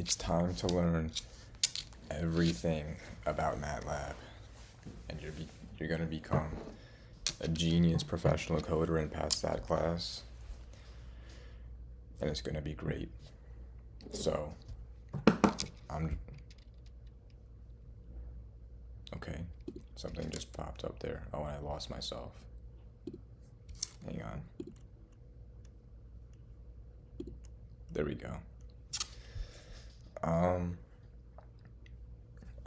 It's time to learn everything about MATLAB, and you're gonna become a genius professional coder and pass that class, and it's gonna be great. So, I'm okay. Something just popped up there. Oh, and I lost myself. Hang on. There we go.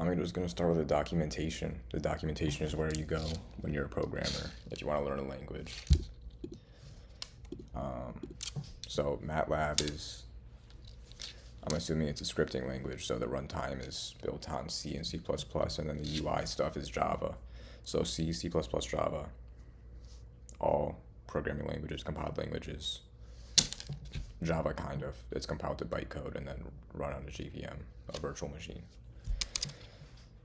I'm just gonna start with the documentation. The documentation is where you go when you're a programmer, if you want to learn a language. So MATLAB is, I'm assuming it's a scripting language, so the runtime is built on C and C++, and then the UI stuff is Java. So C, C++, Java, all programming languages, compiled languages. Java kind of, it's compiled to bytecode and then run on a JVM, a virtual machine.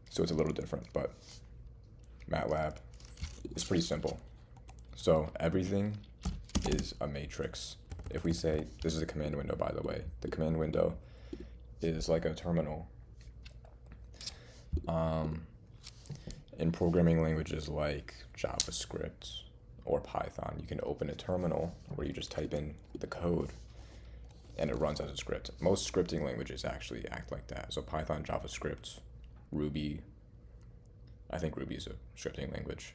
So it's a little different, but MATLAB is pretty simple. So everything is a matrix. If we say, this is a command window, by the way, the command window is like a terminal. In programming languages like JavaScript or Python, you can open a terminal where you just type in the code and it runs as a script. Most scripting languages actually act like that. So Python, JavaScript, Ruby. I think Ruby is a scripting language.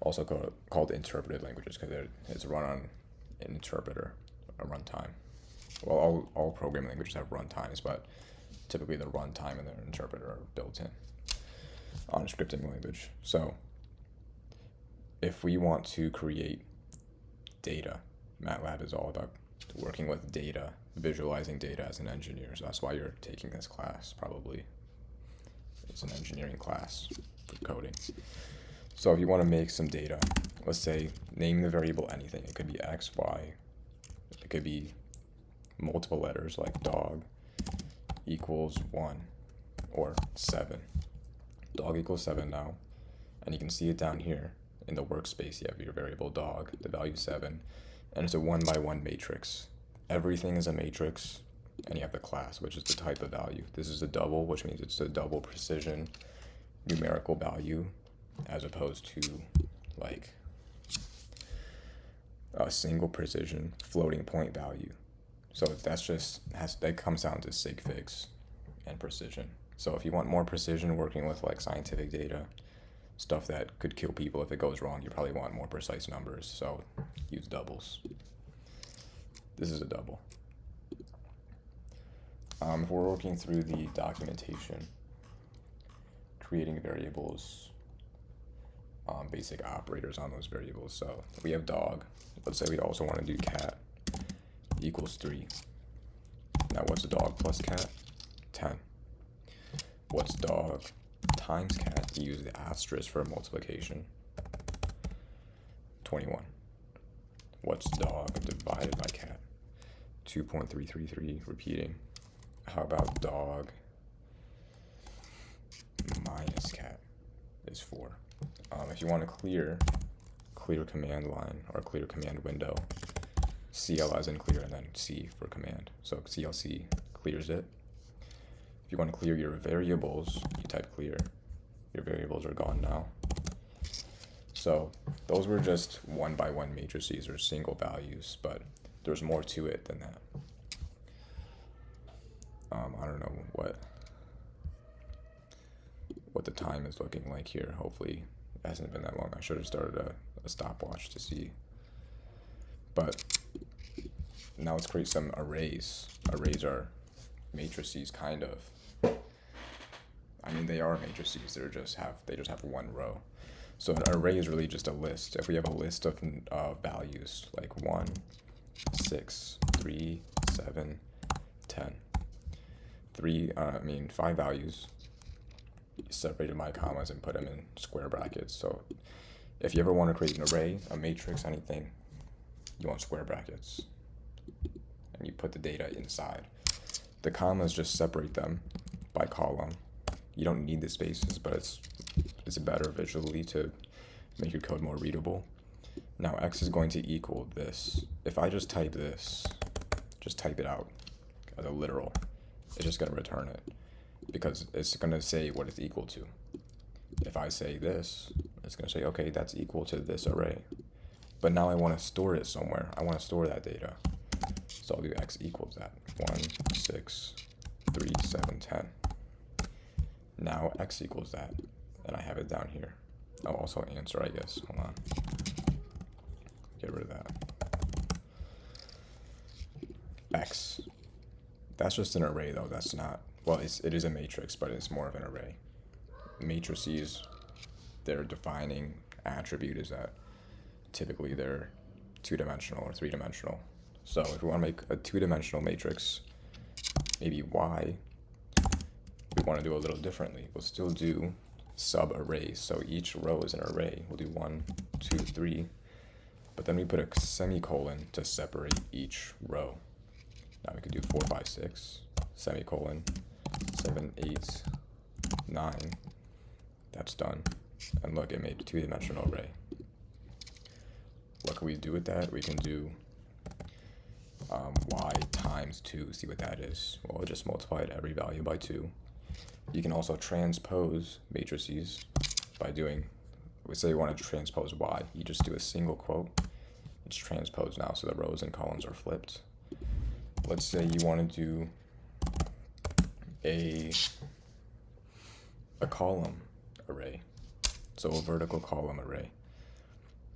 Also called interpreted languages because it's run on an interpreter, a runtime. Well, all programming languages have runtimes, but typically the runtime and the interpreter are built in on a scripting language. So if we want to create data, MATLAB is all about working with data, visualizing data as an engineer. So that's why you're taking this class, probably. It's an engineering class for coding. So if you want to make some data, let's say name the variable anything. It could be X, Y. It could be multiple letters like dog equals 1 or 7. Dog equals 7 now. And you can see it down here in the workspace. You have your variable dog, the value 7, and it's a 1-by-1 matrix. Everything is a matrix, and you have the class, which is the type of value. This is a double, which means it's a double precision numerical value, as opposed to like a single precision floating point value. So that comes down to sig figs and precision. So if you want more precision working with like scientific data, stuff that could kill people if it goes wrong, you probably want more precise numbers, so use doubles. This is a double. If we're working through the documentation, creating variables, basic operators on those variables. So we have dog. Let's say we also want to do cat equals 3. Now what's dog plus cat? 10. What's dog times cat? You use the asterisk for multiplication. 21. What's dog divided by cat? 2.333, repeating. How about dog minus cat is 4. If you want to clear command line or clear command window, CL as in clear and then C for command. So CLC clears it. If you want to clear your variables, you type clear. Your variables are gone now. So those were just 1-by-1 matrices or single values, but there's more to it than that. I don't know what the time is looking like here. Hopefully it hasn't been that long. I should have started a stopwatch to see. But now let's create some arrays. Arrays are matrices, kind of. I mean, they are matrices. They just have one row. So an array is really just a list. If we have a list of values like 1, 6, 3, 7, 10. 5 values. Separated my commas and put them in square brackets. So if you ever want to create an array, a matrix, anything, you want square brackets. And you put the data inside. The commas just separate them by column. You don't need the spaces, but it's better visually to make your code more readable. Now x is going to equal this. If I just type this, just type it out as a literal. It's just going to return it because it's going to say what it's equal to. If I say this, it's going to say, okay, that's equal to this array. But now I want to store it somewhere. I want to store that data. So I'll do x equals that. 1, 6, 3, 7, 10. Now x equals that. And I have it down here. I'll also answer, I guess. Hold on. Get rid of that. X. That's just an array though. That's not, well, it is a matrix, but it's more of an array. Matrices, their defining attribute is that typically they're 2-dimensional or 3-dimensional. So if we want to make a 2-dimensional matrix, maybe Y, we want to do a little differently. We'll still do sub-arrays. So each row is an array. We'll do 1, 2, 3, but then we put a semicolon to separate each row. Now we could do 4, 5, 6, semicolon, 7, 8, 9. That's done. And look, it made a 2-dimensional array. What can we do with that? We can do y times 2, see what that is. Well, we'll just multiply every value by 2. You can also transpose matrices by doing, we say you want to transpose y, you just do a single quote. It's transposed now, so the rows and columns are flipped. Let's say you want to do a column array, so a vertical column array.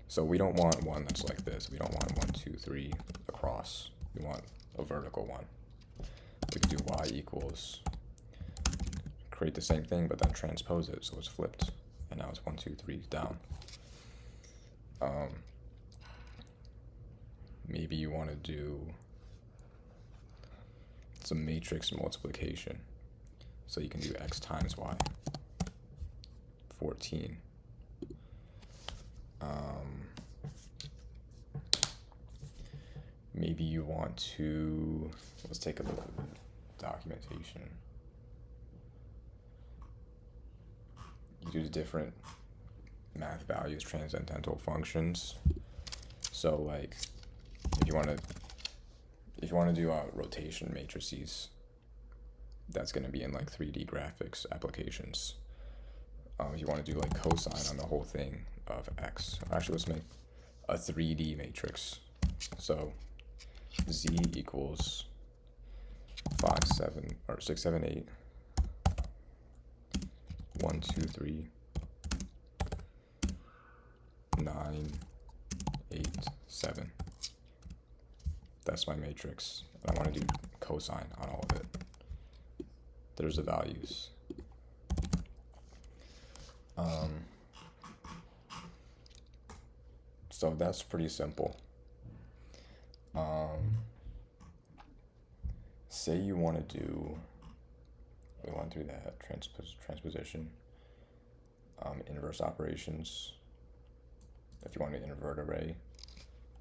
So we don't want one that's like this. We don't want 1, 2, 3 across. We want a vertical one. We can do y equals, create the same thing, but then transpose it so it's flipped. And now it's 1, 2, 3 down. Maybe you want to do some matrix multiplication. So you can do x times y, 14. Maybe you want to, let's take a look at the documentation. You do different math values, transcendental functions. So like, if you want to do rotation matrices, that's going to be in like 3D graphics applications. If you want to do like cosine on the whole thing of x, actually let's make a 3D matrix. So z equals 5, 7, or 6, 7, 8, 1, 2, 3, 9, 8, 7. That's my matrix. And I want to do cosine on all of it. There's the values. So that's pretty simple. Say you want to do, we want to do that transposition, inverse operations. If you want to invert array,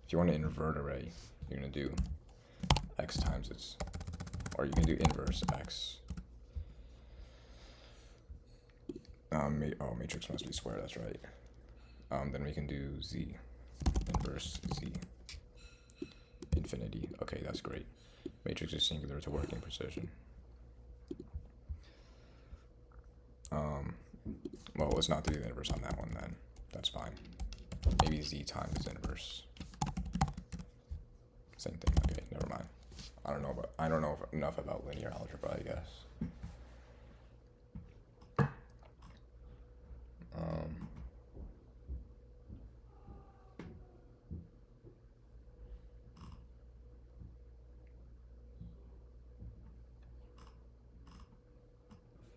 you're going to do x times its, or you can do inverse x. Matrix must be square, that's right. Then we can do z, inverse z, infinity. Okay, that's great. Matrix is singular to working precision. Well, let's not do the inverse on that one then. That's fine. Maybe z times inverse. Same thing. Okay, never mind. I don't know enough about linear algebra, I guess.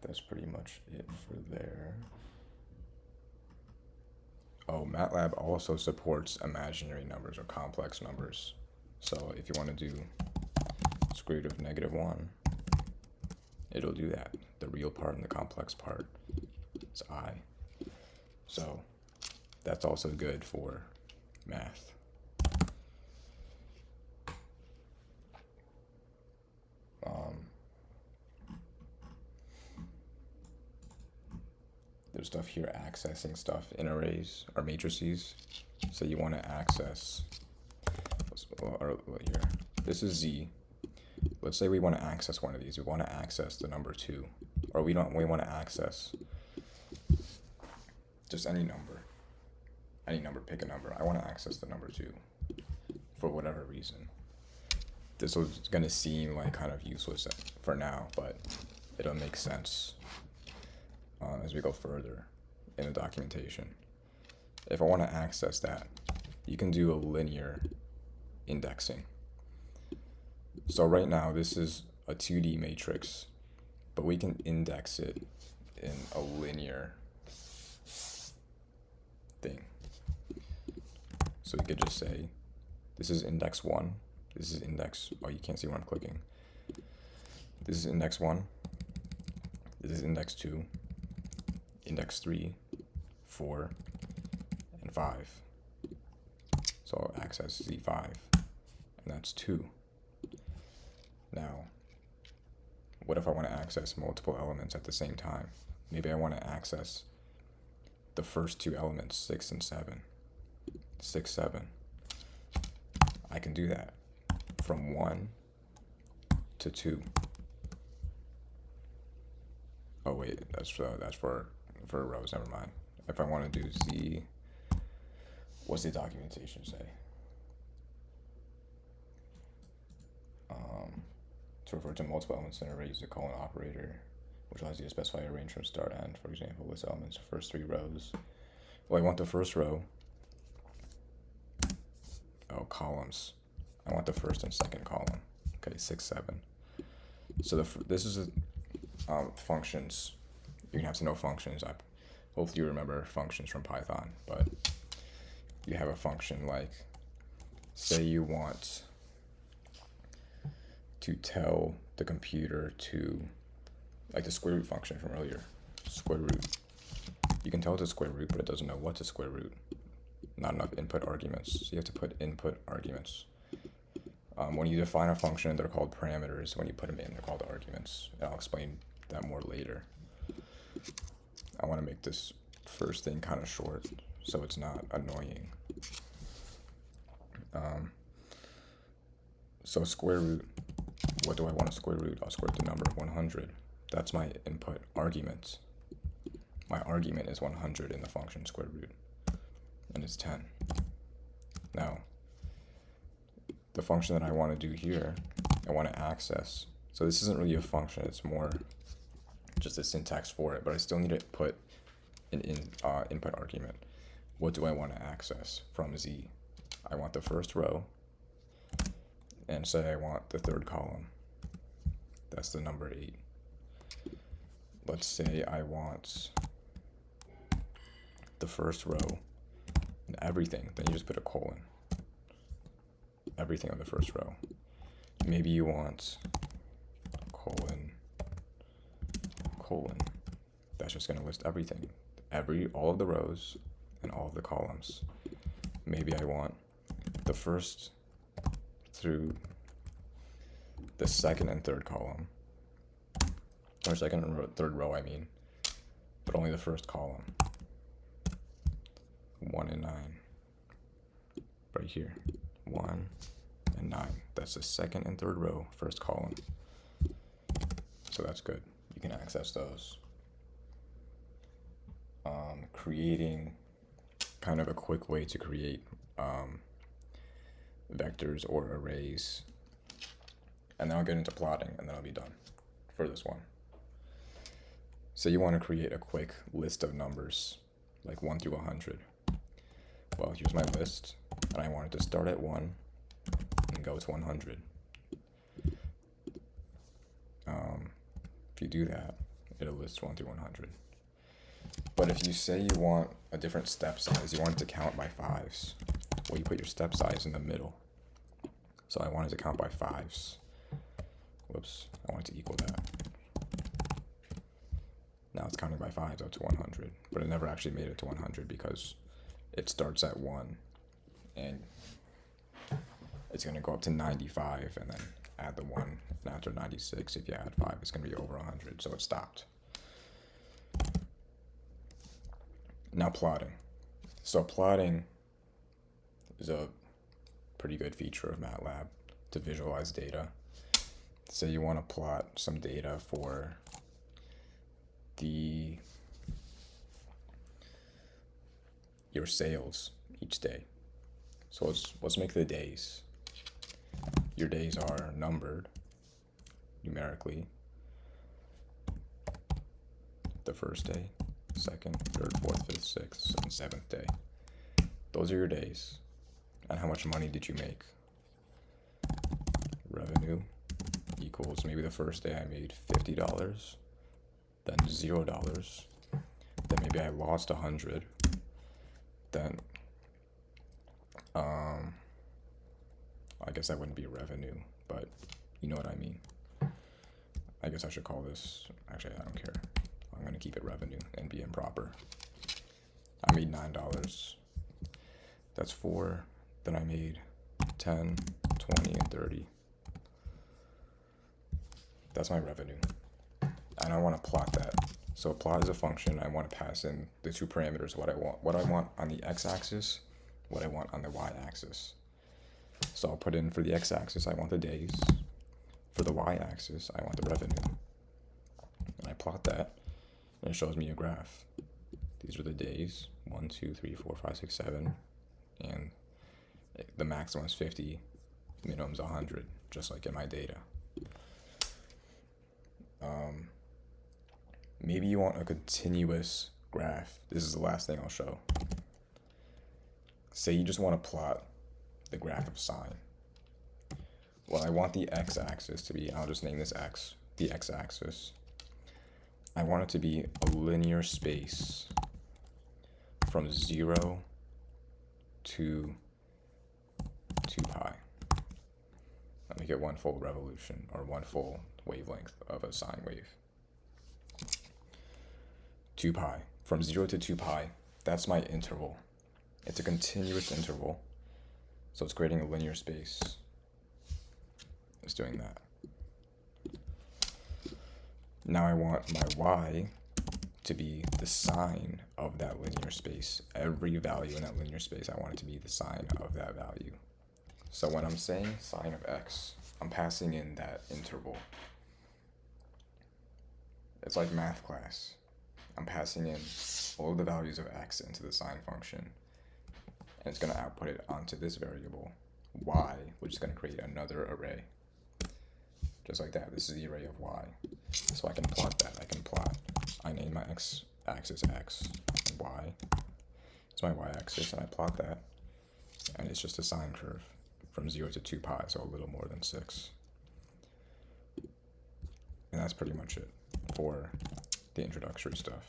That's pretty much it for there. Oh, MATLAB also supports imaginary numbers or complex numbers. So if you want to do square root of -1, it'll do that. The real part and the complex part is I. So that's also good for math. There's stuff here accessing stuff in arrays or matrices. So you want to access, or here, this is z, let's say we want to access one of these. We want to access the number 2, or we want to access just any number. Pick a number. I want to access the number 2 for whatever reason. This was going to seem like kind of useless for now, but it'll make sense as we go further in the documentation. If I want to access that, you can do a linear indexing. So right now this is a 2D matrix, but we can index it in a linear thing. So you could just say, this is index 1, this is index, oh, you can't see where I'm clicking. This is index 1, this is index 2, index 3, 4, and 5. So I'll access Z5, and that's 2. Now, what if I want to access multiple elements at the same time? Maybe I want to access the first 2 elements, 6 and 7. 6, 7. I can do that from 1 to 2. Oh wait, that's for rows, never mind. If I want to do Z, what's the documentation say? To refer to multiple elements in an array, use the colon operator, which allows you to specify a range from start to end. For example, list elements, first 3 rows. Well, I want the first row. Oh, columns. I want the first and second column. Okay, 6, 7. So this is functions. You're gonna have to know functions. Hopefully you remember functions from Python, but you have a function like, say you want to tell the computer to, like the square root function from earlier, square root. You can tell it to square root, but it doesn't know what to square root. Not enough input arguments, so you have to put input arguments. When you define a function, they're called parameters. When you put them in, they're called arguments. And I'll explain that more later. I want to make this first thing kind of short, so it's not annoying. So square root, what do I want to square root? I'll square root the number 100. That's my input argument. My argument is 100 in the function square root, and it's 10. Now, the function that I want to do here, I want to access. So this isn't really a function, it's more just a syntax for it, but I still need to put an input argument. What do I want to access from Z? I want the first row, and say I want the third column. That's the number 8. Let's say I want the first row and everything, then you just put a colon. Everything on the first row. Maybe you want colon. That's just gonna list everything. All of the rows and all of the columns. Maybe I want the first through the second and third column. Or second and third row, I mean. But only the first column. 1 and 9. Right here. 1 and 9. That's the second and third row, first column. So that's good. You can access those. Creating kind of a quick way to create vectors or arrays. And then I'll get into plotting, and then I'll be done for this one. So you want to create a quick list of numbers, like 1 through 100. Well, here's my list, and I want it to start at 1 and go to 100. If you do that, it'll list 1 through 100. But if you say you want a different step size, you want it to count by 5s, well, you put your step size in the middle. So I want it to count by 5s. Whoops, I want it to equal that. Now it's counting by 5s up to 100, but it never actually made it to 100 because it starts at 1 and it's going to go up to 95 and then add the 1, and after 96, if you add 5, it's going to be over 100, so it stopped. Now plotting. So plotting is a pretty good feature of MATLAB to visualize data. say you want to plot some data for your sales each day. So let's make the days. Your days are numbered numerically. The first day, second, third, fourth, fifth, sixth, and seventh day. Those are your days. And how much money did you make? Revenue equals, maybe the first day I made $50, then $0, then maybe I lost $100, then I guess that wouldn't be revenue, but you know what I mean. I guess I should call this, actually I don't care. I'm gonna keep it revenue and be improper. I made $9. That's 4. Then I made 10, 20, and 30. That's my revenue. And I want to plot that. So plot is a function. I want to pass in the two parameters, what I want on the x-axis, what I want on the y-axis. So I'll put in for the x-axis, I want the days. For the y-axis, I want the revenue. And I plot that, and it shows me a graph. These are the days, 1, 2, 3, 4, 5, 6, 7, and the maximum is 50, minimum is 100, just like in my data. Maybe you want a continuous graph. This is the last thing I'll show. Say you just want to plot the graph of sine. Well, I want the x-axis to be, I'll just name this x, the x-axis. I want it to be a linear space from 0 to 2 pi. Let me get one full revolution, or one full wavelength of a sine wave. 2 pi. From 0 to 2 pi, that's my interval. It's a continuous interval, so it's creating a linear space. It's doing that. Now I want my y to be the sine of that linear space. Every value in that linear space, I want it to be the sine of that value. So when I'm saying sine of x, I'm passing in that interval. It's like math class. I'm passing in all of the values of x into the sine function, and it's going to output it onto this variable, y, which is going to create another array. Just like that. This is the array of y. So I can plot that. I name my x-axis x, and y. It's my y-axis, and I plot that, and it's just a sine curve from 0 to 2 pi, so a little more than 6. And that's pretty much it for the introductory stuff.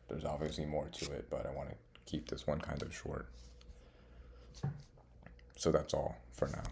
There's obviously more to it, but I want to keep this one kind of short. So that's all for now.